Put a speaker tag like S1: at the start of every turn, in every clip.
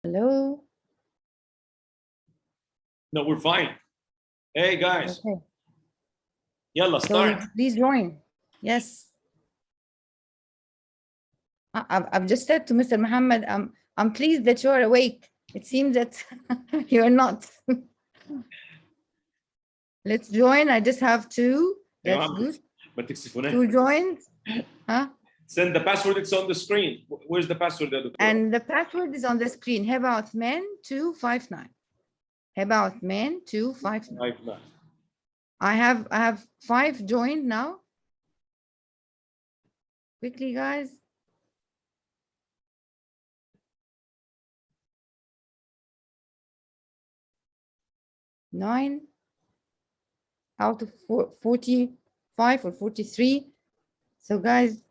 S1: Hello.
S2: No, we're fine. Hey guys.
S1: Okay.
S2: Yalla, start.
S1: So please join. Yes. I've just said to Mr. Muhammad, I'm pleased that you are awake. It seems that you are not. Let's join. I just have two. That's good. Two joined. Huh?
S2: Send the password. It's on the screen. Where's the password?
S1: And the password is on the screen. Heba Othman 259. Heba Othman 259. I have 5 joined now. Quickly, guys. Nine out of 45 or 43. So guys,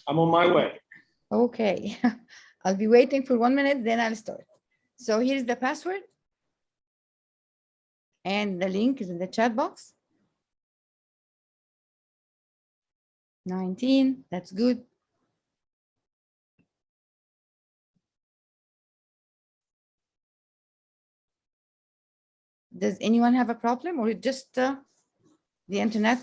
S2: I'm on my way.
S1: Okay. I'll be waiting for 1 minute, then I'll start. So here's the password. And the link is in the chat box. 19, that's good. Does anyone have a problem or just the internet?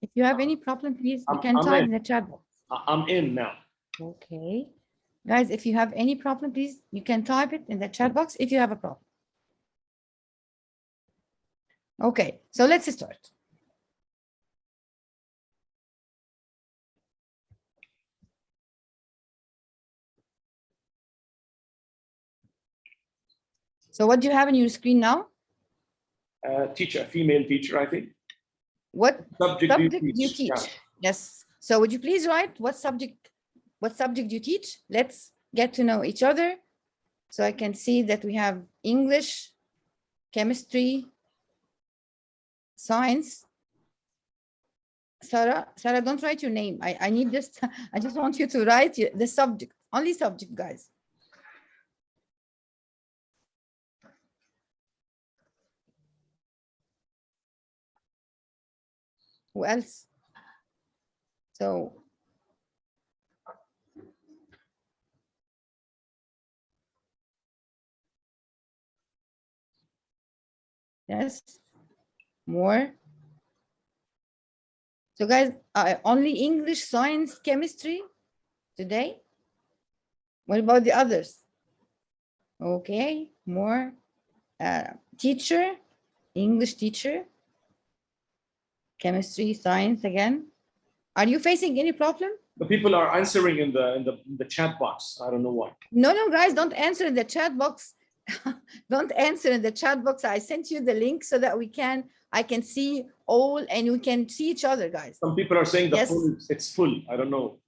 S1: If you have any problem, please, you can type in the chat box.
S2: I'm in now.
S1: Okay. Guys, if you have any problem, please, you can type it in the chat box if you have a problem. Okay, so let's start. So what do you have on your screen now?
S2: Teacher, female teacher, I think.
S1: What subject do you teach?
S2: Yeah.
S1: Yes. So would you please write what subject you teach? Let's get to know each other. So I can see that we have English, chemistry, science. Sarah, don't write your name. I need this. I just want you to write the subject, only subject, guys. Who else? So yes, more. So guys, only English, science, chemistry today. What about the others? Okay, more. Teacher, English teacher, chemistry, science again. Are you facing any problem?
S2: The people are answering in the chat box. I don't know why.
S1: No, guys, don't answer in the chat box. Don't answer in the chat box. I sent you the link so that I can see all and we can see each other, guys.
S2: Some people are saying it's full. I don't know.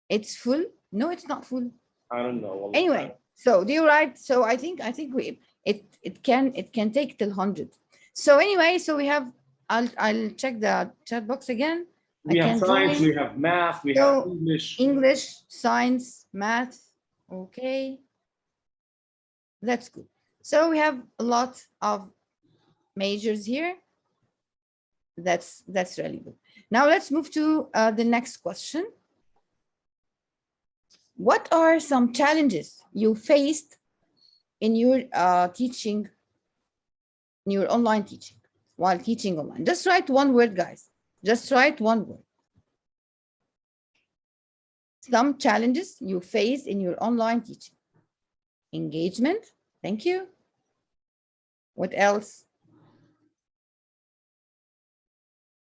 S1: It's full? No, it's not full.
S2: I don't know.
S1: Anyway, so do you write? So I think it can take till 100. So anyway, so we have. I'll check the chat box again.
S2: We have science, we have math, we have English.
S1: English, science, math. Okay. That's good. So we have a lot of majors here. That's really good. Now let's move to the next question. What are some challenges you faced in your teaching, in your online teaching, while teaching online? Just write one word, guys. Just write one word. Some challenges you face in your online teaching. Engagement. Thank you. What else?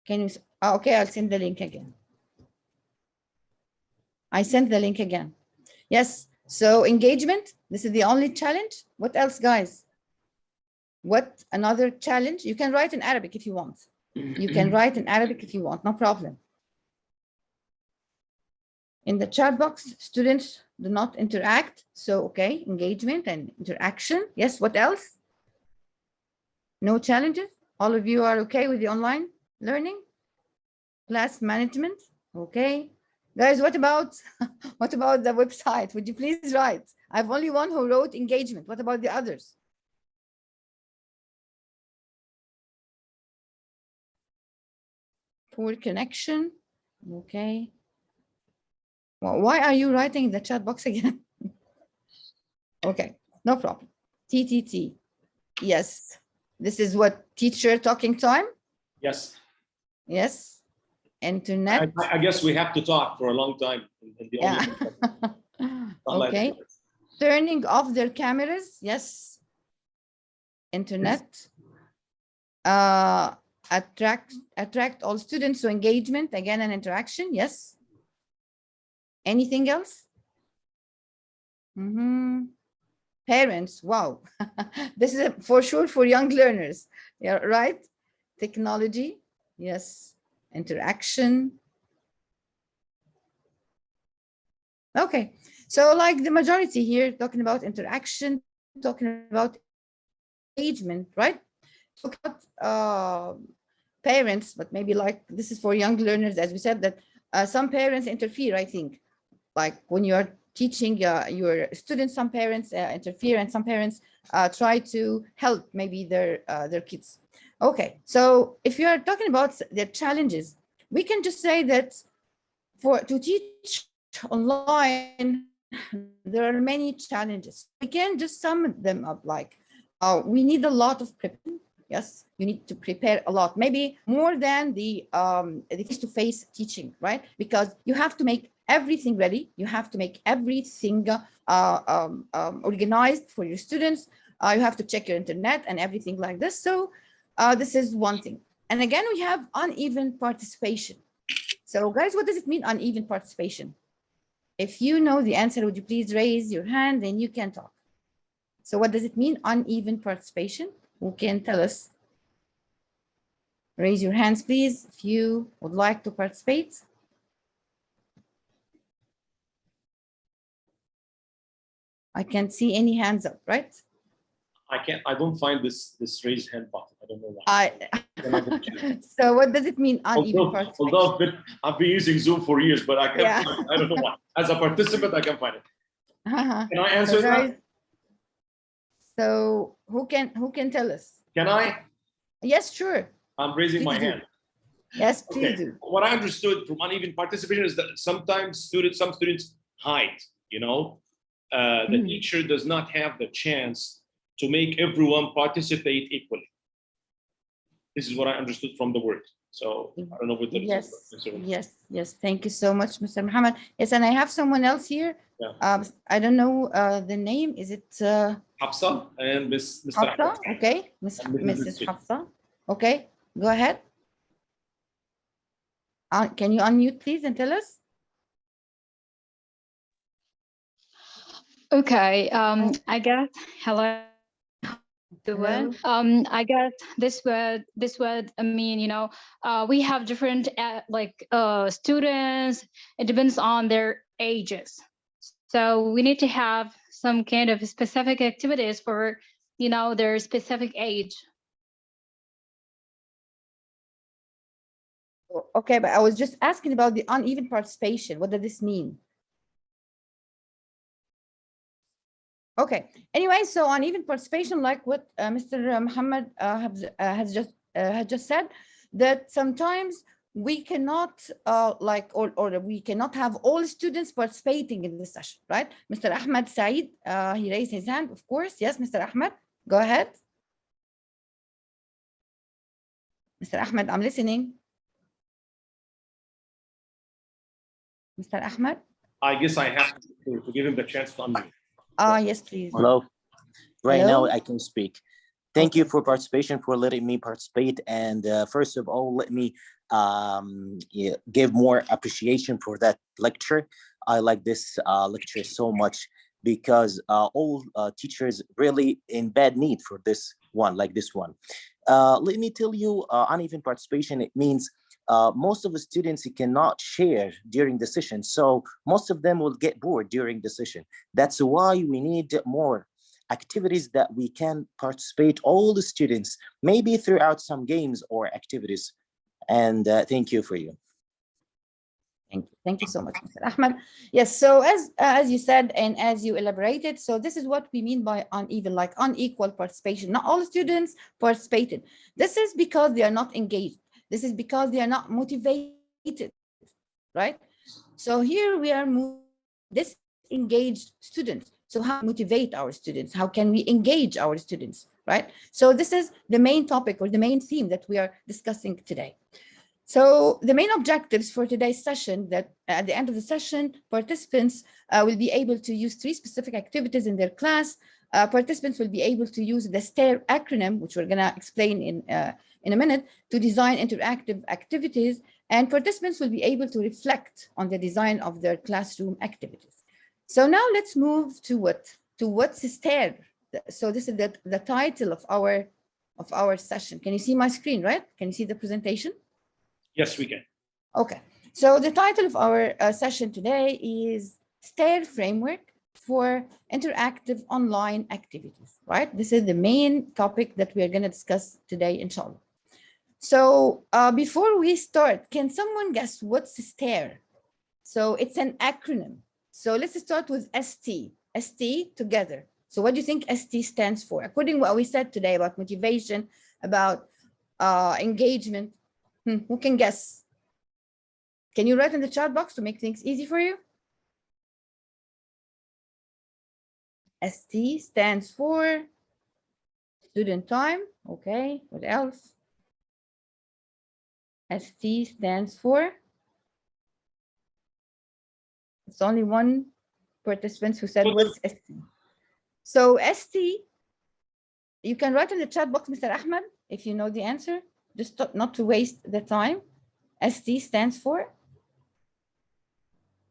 S1: Can you? Okay, I'll send the link again. I sent the link again. Yes. So engagement. This is the only challenge. What else, guys? What another challenge? You can write in Arabic if you want. You can write in Arabic if you want. No problem. In the chat box, students do not interact. So, okay, engagement and interaction. Yes, what else? No challenges? All of you are okay with the online learning? Class management? Okay. Guys, what about the website? Would you please write? I have only one who wrote engagement. What about the others? Poor connection. Okay. Well, why are you writing in the chat box again? Okay, no problem. TTT. Yes. This is what teacher talking time?
S2: Yes.
S1: Yes. Internet.
S2: I guess we have to talk for a long time. In the
S1: Yeah. Okay. Turning off their cameras. Yes. Internet. Attract all students to engagement. Again, an interaction. Yes. Anything else? Parents. Wow. This is for sure for young learners. Yeah, right? Technology. Yes. Interaction. Okay. So like the majority here talking about interaction, talking about engagement, right? Talk about parents, but maybe like this is for young learners, as we said, that some parents interfere, I think. Like when you're teaching your students, some parents interfere and some parents try to help maybe their kids. Okay, so if you are talking about the challenges, we can just say that to teach online, there are many challenges. We can just sum them up like we need a lot of preparation. Yes, you need to prepare a lot, maybe more than the face-to-face teaching, right? Because you have to make everything ready. You have to make everything organized for your students. You have to check your internet and everything like this. So this is one thing. And again, we have uneven participation. So guys, what does it mean, uneven participation? If you know the answer, would you please raise your hand, then you can talk. So what does it mean, uneven participation? Who can tell us? Raise your hands, please, if you would like to participate. I can't see any hands up, right?
S2: I don't find this raised hand button. I don't know why.
S1: So what does it mean, uneven participation?
S2: Although I've been using Zoom for years, but I can't find it. I don't know why. As a participant, I can find it. Can I answer that?
S1: So who can tell us?
S2: Can I?
S1: Yes, sure.
S2: I'm raising my hand.
S1: Yes, please do.
S2: What I understood from uneven participation is that sometimes some students hide, you know. The teacher does not have the chance to make everyone participate equally. This is what I understood from the word. So I don't know what that is.
S1: Yes. Thank you so much, Mr. Muhammad. Yes, and I have someone else here. Yeah. I don't know the name. Is it
S2: Hafsa and Mr.
S1: Hafsa? Okay, Mrs. Hafsa. Okay, go ahead. Can you unmute, please, and tell us?
S3: Okay. I guess hello. I guess this would mean, you know, we have different students. It depends on their ages, so we need to have some kind of specific activities for, you know, their specific age.
S1: Okay, but I was just asking about the uneven participation. What does this mean? Okay. Anyway, so uneven participation, like what Mr. Muhammad has just said, that sometimes we cannot or we cannot have all students participating in this session, right? Mr. Ahmed Saeed, he raised his hand, of course. Yes, Mr. Ahmed, go ahead. Mr. Ahmed, I'm listening. Mr. Ahmed?
S2: I guess I have to give him the chance to unmute.
S1: Yes, please.
S4: Hello. Right now I can speak. Thank you for participation, for letting me participate. And first of all, let me give more appreciation for that lecture. I like this lecture so much because all teachers really in bad need for this one, like this one. Let me tell you, uneven participation, it means most of the students cannot share during the session. So most of them will get bored during the session. That's why we need more activities that we can participate, all the students, maybe throughout some games or activities. And thank you for you.
S1: Thank you so much, Mr. Ahmed. Yes, so as you said and as you elaborated, so this is what we mean by uneven, like unequal participation. Not all students participated. This is because they are not engaged. This is because they are not motivated, right? So here we are disengaged students. So how motivate our students? How can we engage our students, right? So this is the main topic or the main theme that we are discussing today. So the main objectives for today's session, that at the end of the session, participants will be able to use 3 specific activities in their class. Participants will be able to use the STAIR acronym, which we're gonna explain in a minute, to design interactive activities, and participants will be able to reflect on the design of their classroom activities. So now let's move to what's STAIR. So this is the title of our session. Can you see my screen, right? Can you see the presentation?
S2: Yes, we can.
S1: Okay, so the title of our session today is STAIR Framework for Interactive Online Activities, right? This is the main topic that we are going to discuss today, inshallah. So before we start, can someone guess what's STAIR? So it's an acronym. So let's start with ST. ST together. So what do you think ST stands for? According to what we said today about motivation, about engagement, who can guess? Can you write in the chat box to make things easy for you? ST stands for student time. Okay, what else? ST stands for, it's only one participant who said what's ST. So ST, you can write in the chat box, Mr. Ahmed, if you know the answer, just not to waste the time. ST stands for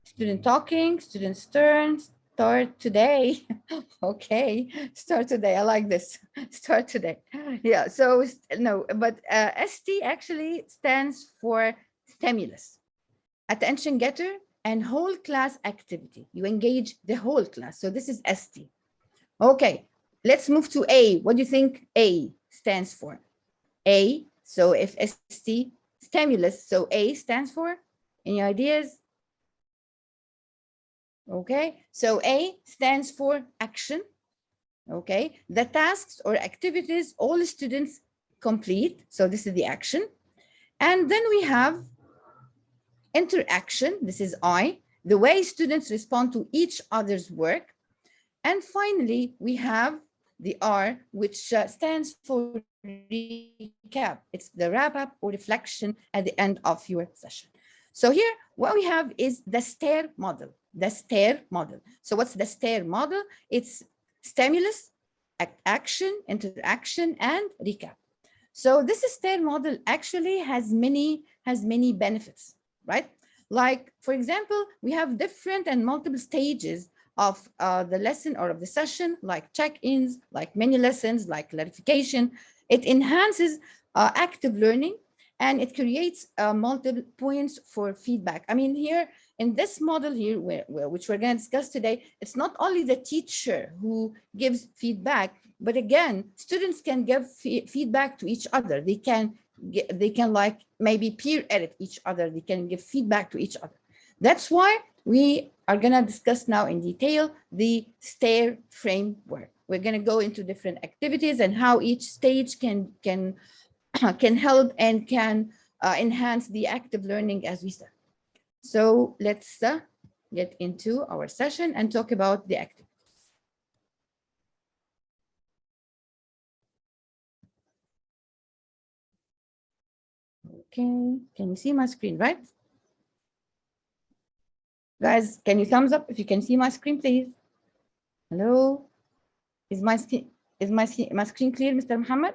S1: student talking, student's turn, start today. Okay, start today. I like this. Start today. Yeah, so no, but ST actually stands for stimulus, attention getter, and whole class activity. You engage the whole class. So this is ST. Okay, let's move to A. What do you think A stands for? A, so if ST, stimulus, so A stands for? Any ideas? Okay, so A stands for action. Okay, the tasks or activities all students complete. So this is the action. And then we have interaction. This is I, the way students respond to each other's work. And finally, we have the R, which stands for recap. It's the wrap up or reflection at the end of your session. So here, what we have is the STAIR model. The STAIR model. So what's the STAIR model? It's stimulus, action, interaction, and recap. So this STAIR model actually has many benefits, right? Like, for example, we have different and multiple stages of the lesson or of the session, like check-ins, like mini lessons, like clarification. It enhances active learning, and it creates multiple points for feedback. I mean, here in this model here, which we're going to discuss today, it's not only the teacher who gives feedback, but again, students can give feedback to each other. They can like maybe peer edit each other. They can give feedback to each other. That's why we are going to discuss now in detail the STAIR framework. We're going to go into different activities and how each stage can help and can enhance the active learning, as we said. So let's get into our session and talk about the activities. Okay, can you see my screen, right? Guys, can you thumbs up if you can see my screen, please? Hello? Is my screen clear, Mr. Muhammad?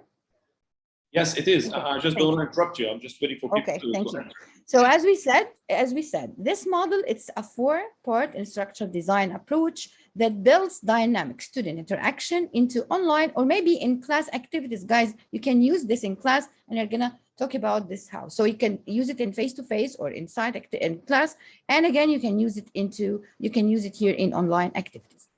S2: Yes, it is.
S1: Okay,
S2: I just don't want to interrupt you. I'm just waiting for people to
S1: thank you.
S2: answer.
S1: So as we said, this model, it's a 4-part instructional design approach that builds dynamic student interaction into online or maybe in class activities. Guys, you can use this in class, and you're gonna talk about this how. So you can use it in face-to-face or inside in class, and again, you can use it here in online activities.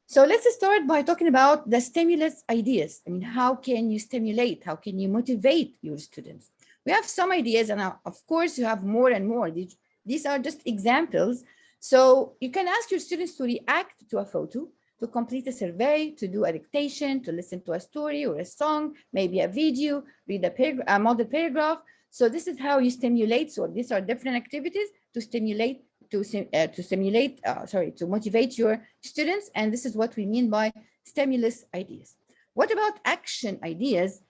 S1: So let's start by talking about the stimulus ideas. I mean, how can you stimulate? How can you motivate your students? We have some ideas, and of course, you have more and more. These are just examples. So you can ask your students to react to a photo, to complete a survey, to do a dictation, to listen to a story or a song, maybe a video, read a model paragraph. So this is how you stimulate. So these are different activities to stimulate to motivate your students. And this is what we mean by stimulus ideas. What about action ideas?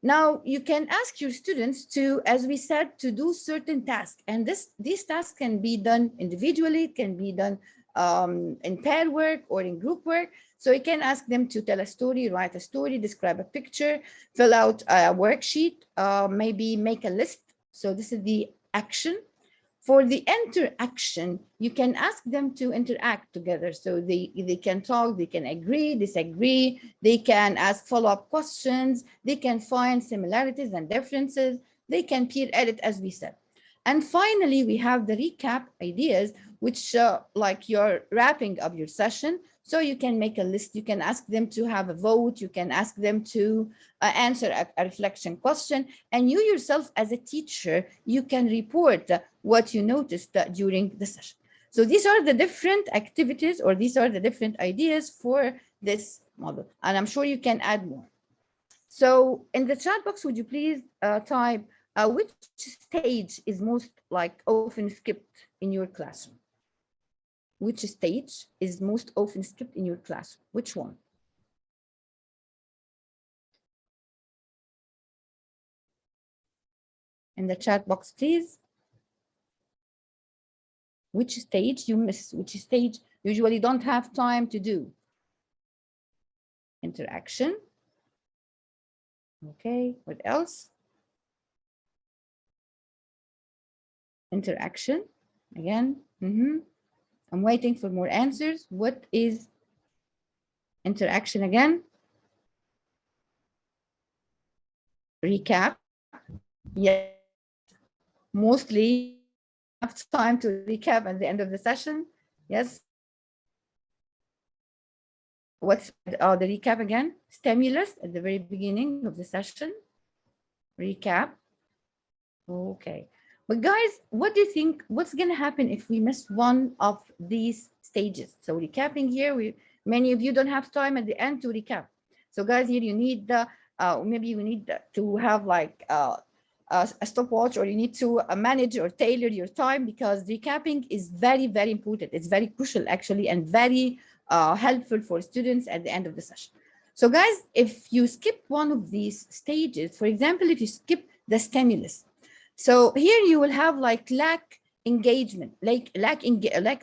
S1: Now you can ask your students to, as we said, to do certain tasks, and these tasks can be done individually, it can be done in pair work or in group work. So you can ask them to tell a story, write a story, describe a picture, fill out a worksheet, maybe make a list. So this is the action. For the interaction, you can ask them to interact together. So they can talk, they can agree, disagree, they can ask follow-up questions, they can find similarities and differences, they can peer edit, as we said. And finally, we have the recap ideas, which like you're wrapping up your session. So you can make a list, you can ask them to have a vote, you can ask them to answer a reflection question. And you yourself as a teacher, you can report what you noticed during the session. So these are the different activities, or these are the different ideas for this model. And I'm sure you can add more. So in the chat box, would you please type which stage is most often skipped in your classroom? Which stage is most often skipped in your classroom? Which one? In the chat box, please. Which stage you miss? Which stage usually don't have time to do? Interaction. Okay, what else? Interaction, again. I'm waiting for more answers. What is interaction again? Recap. Yes, mostly have time to recap at the end of the session. Yes. What's the recap again? Stimulus at the very beginning of the session. Recap. Okay. But guys, what do you think, what's going to happen if we miss one of these stages? So recapping here, many of you don't have time at the end to recap. So guys, here you need the, maybe you need to have like a stopwatch, or you need to manage or tailor your time, because recapping is very, very important. It's very crucial actually, and very helpful for students at the end of the session. So guys, if you skip one of these stages, for example, if you skip the stimulus, so here you will have like lack engagement, like lack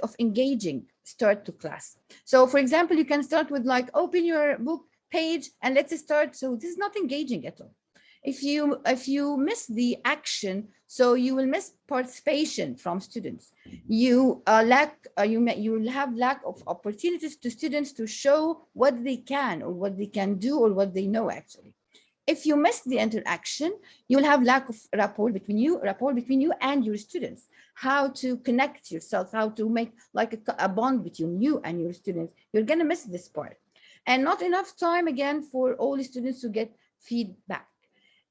S1: of engaging start to class. So for example, you can start with like open your book page and let's start. So this is not engaging at all. If you miss the action, so you will miss participation from students. You will have lack of opportunities to students to show what they can, or what they can do, or what they know actually. If you miss the interaction, you will have lack of rapport between you and your students. How to connect yourself, how to make like a bond between you and your students. You're going to miss this part. And not enough time again for all the students to get feedback.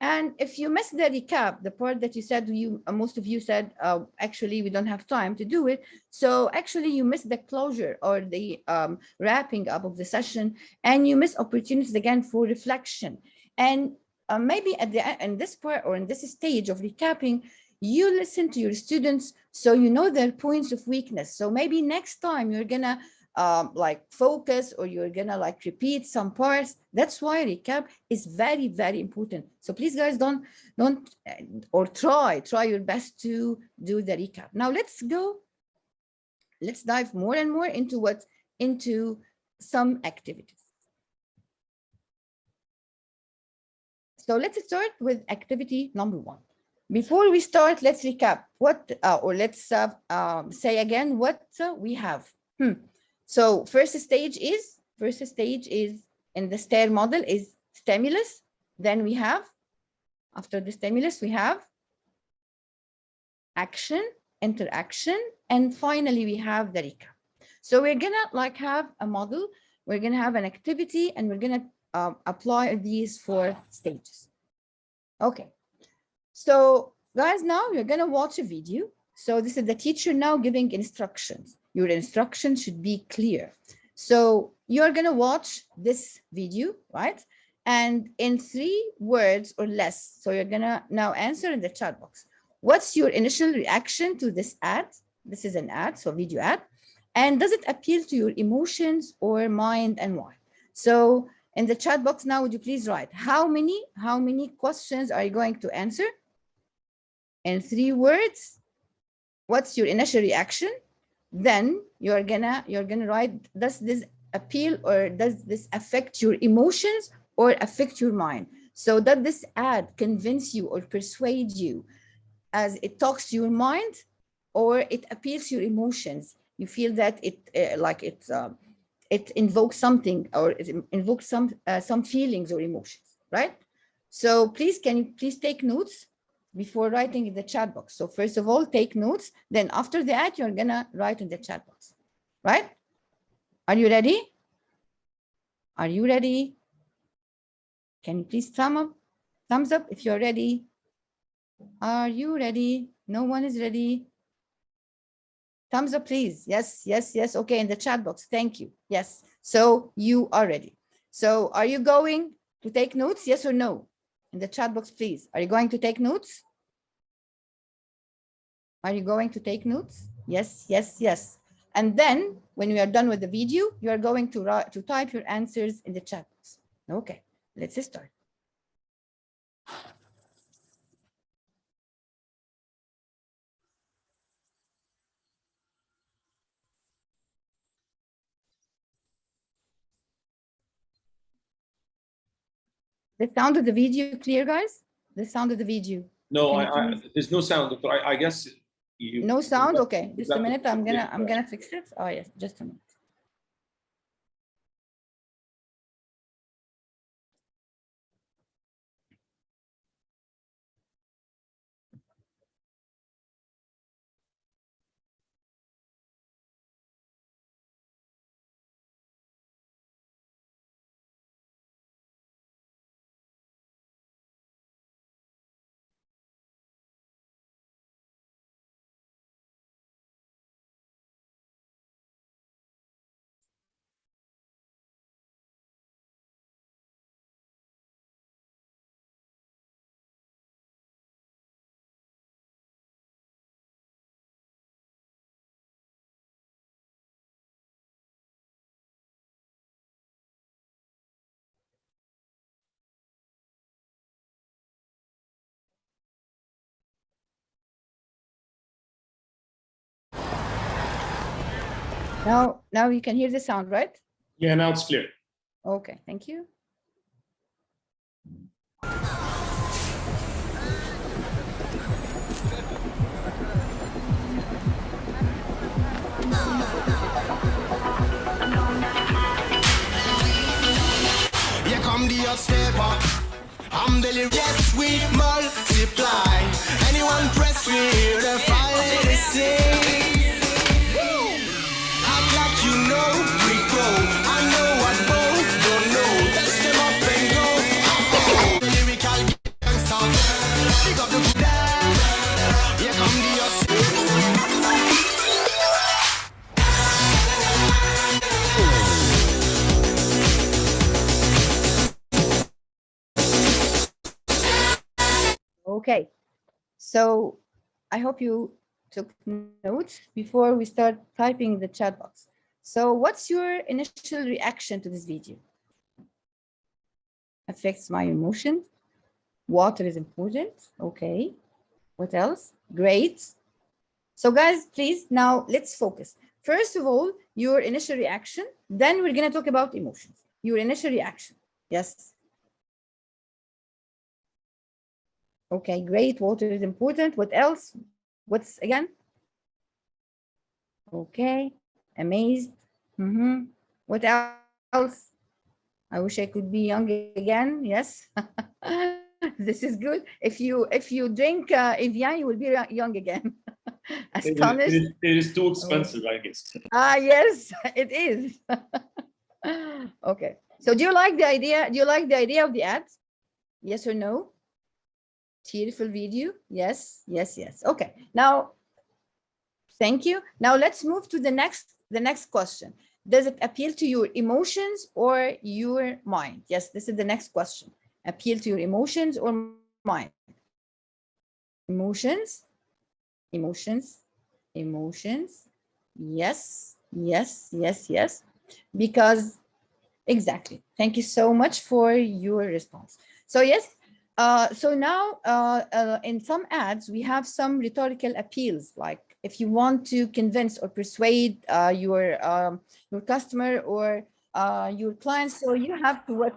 S1: And if you miss the recap, the part that you said, most of you said, actually, we don't have time to do it. So actually, you miss the closure or the wrapping up of the session, and you miss opportunities again for reflection. And maybe at the end, in this part or in this stage of recapping, you listen to your students, so you know their points of weakness. So maybe next time you're gonna like focus, or you're gonna like repeat some parts. That's why recap is very, very important. So please guys, don't or try your best to do the recap. Now let's dive more and more into some activities. So let's start with activity number 1. Before we start, let's recap let's say again what we have. So first stage is in the STAIR model is stimulus. Then we have, after the stimulus, we have action, interaction, and finally we have the recap. So we're gonna like have a model, we're gonna have an activity, and we're gonna apply these 4 stages. Okay, so guys, now you're gonna watch a video. So this is the teacher now giving instructions. Your instructions should be clear. So you're gonna watch this video, right? And in 3 words or less. So you're gonna now answer in the chat box. What's your initial reaction to this ad? This is an ad, so video ad. And does it appeal to your emotions or mind, and why? So in the chat box now, would you please write how many questions are you going to answer? In 3 words, what's your initial reaction? Then you're gonna write, does this appeal or does this affect your emotions or affect your mind? So does this ad convince you or persuade you as it talks to your mind, or it appeals to your emotions? You feel that it it invokes something, or it invokes some feelings or emotions, right? So please, can you please take notes before writing in the chat box? So first of all, take notes. Then after that, you're gonna write in the chat box, right? Are you ready? Are you ready? Can you please thumbs up if you're ready? Are you ready? No one is ready. Thumbs up, please. Yes, yes, yes. Okay, in the chat box. Thank you. Yes. So you are ready. So are you going to take notes? Yes or no? In the chat box, please. Are you going to take notes? Are you going to take notes? Yes, yes, yes. And then when we are done with the video, you are going to type your answers in the chat box. Okay, let's start. The sound of the video clear, guys? The sound of the video.
S2: No, there's no sound, Doctor. I guess you.
S1: No sound. Okay, just a minute. I'm gonna fix it. Oh yes, just a minute. Now you can hear the sound, right?
S2: Yeah, now it's clear.
S1: Okay, thank you.
S5: Here come the hot stepper. I'm delirious, we multiply. Anyone press me, hear the fire they sing. Act like you know, we go. I know what both don't know. Touch them up and go. The lyrical gangsta. Pick up the down. Here come the hot
S1: Okay, so I hope you took notes before we start typing the chat box. So what's your initial reaction to this video? Affects my emotions. Water is important. Okay. What else? Great. So guys, please, now let's focus. First of all, your initial reaction. Then we're going to talk about emotions. Your initial reaction. Yes. Okay, great. Water is important. What else? What's again? Okay, amazed. What else? I wish I could be young again. Yes, this is good. If you drink Evian, you will be young again. Astonished.
S2: It is too expensive, I guess.
S1: Yes, it is. Okay. So do you like the idea? Do you like the idea of the ads? Yes or no? Beautiful video. Yes, yes, yes. Okay. Now, thank you. Now let's move to the next question. Does it appeal to your emotions or your mind? Yes, this is the next question. Appeal to your emotions or mind? Emotions, emotions, emotions. Yes, yes, yes, yes. Because exactly. Thank you so much for your response. So yes, so now in some ads, we have some rhetorical appeals, like if you want to convince or persuade your customer or your clients, so you have to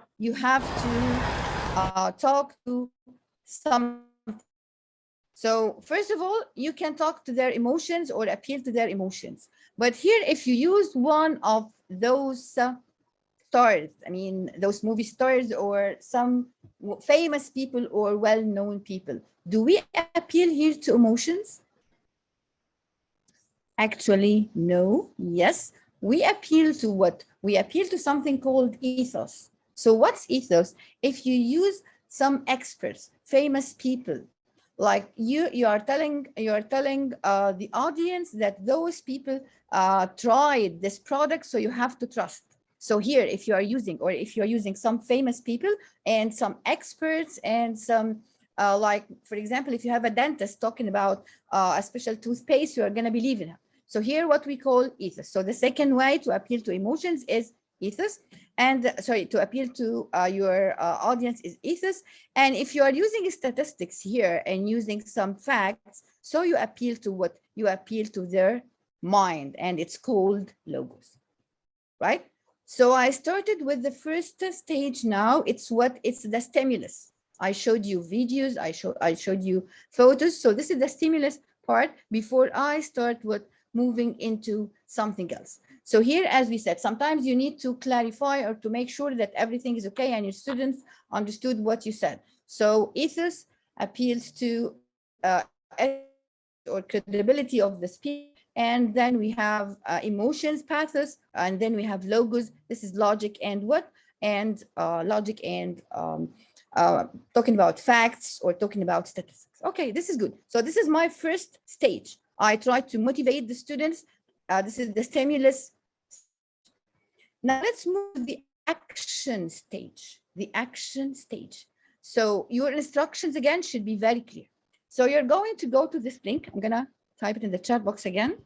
S1: talk to something. So first of all, you can talk to their emotions or appeal to their emotions. But here, if you use one of those stars, I mean, those movie stars or some famous people or well-known people, do we appeal here to emotions? Actually, no. Yes, we appeal to what? We appeal to something called ethos. So what's ethos? If you use some experts, famous people, like you are telling the audience that those people tried this product, so you have to trust. So here, if you are using some famous people and some experts and some like, for example, if you have a dentist talking about a special toothpaste, you are going to believe in him. So here, what we call ethos. So the second way to appeal to emotions is ethos, and sorry, to appeal to your audience is ethos. And if you are using statistics here and using some facts, so you appeal to what? You appeal to their mind, and it's called logos, right? So I started with the first stage now. It's the stimulus. I showed you videos, I showed you photos. So this is the stimulus part before I start with moving into something else. So here, as we said, sometimes you need to clarify or to make sure that everything is okay and your students understood what you said. So ethos appeals to or credibility of the speaker. And then we have emotions, pathos, and then we have logos. This is logic and what? And logic and talking about facts or talking about statistics. Okay, this is good. So this is my first stage. I try to motivate the students. This is the stimulus. Now let's move to the action stage. The action stage. So your instructions again should be very clear. So you're going to go to this link. I'm gonna type it in the chat box again.